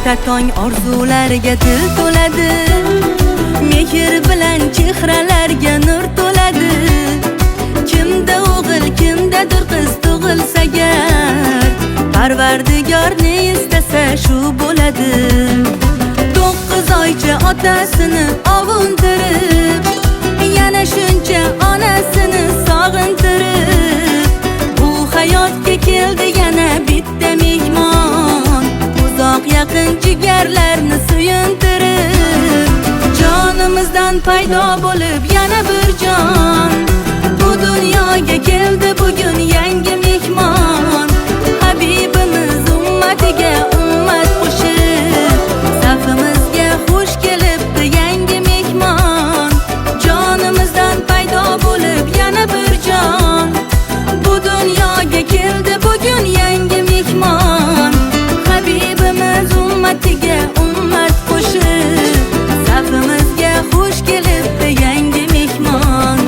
erta tong orzularga dil to'ladi, mehr bilan chehralarga nur to'ladi. Kimda o'g'il, kimdadir qiz tug'ilsa gar, Parvardigor ne istasa shu bo'ladi. 9 oycha otasini ovuntirib, yana shuncha onasini sog'intirib, bu hayotga keldi yana bitta mehmon, uzoq yaqin jigarlarni suyuntirib. Jonimizdan paydo bo'lib yana bir jon, bu dunyoga keldi bugun yangi mehmon. Habibimiz ummatiga ummat qo'shib, safimizga xush kelibdi yangi mehmon. Jonimizdan paydo bo'lib yana bir jon, bu dunyoga keldi bugun yangi mehmon. Habibimiz ummatiga ummat qo'shib, safimizga xush kelibdi yangi mehmon.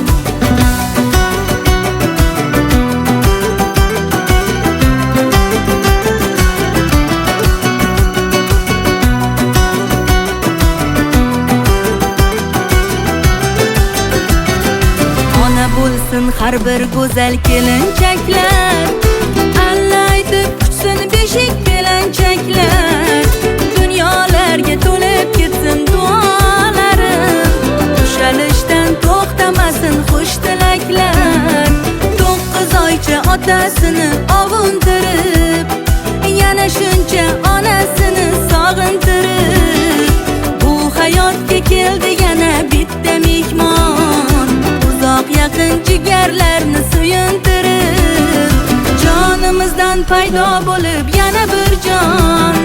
Bo'lsin har bir go'zal kelinchaklar, Alla aytib kuchsin beshik belanchaklar. Dunyolarga to'lib ketsin duolarim, ushalishdan to'xtamasin xush tilaklar. 9 oycha otasini ovuntirib, yana shuncha onasini sog'intirib, bu hayotga keldi yana bitta mehmon, uzoq yaqin jigarlarni suyuntirib. Jonimizdan paydo bo'lib yana bir jon,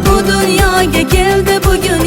bu dunyoga keldi bugun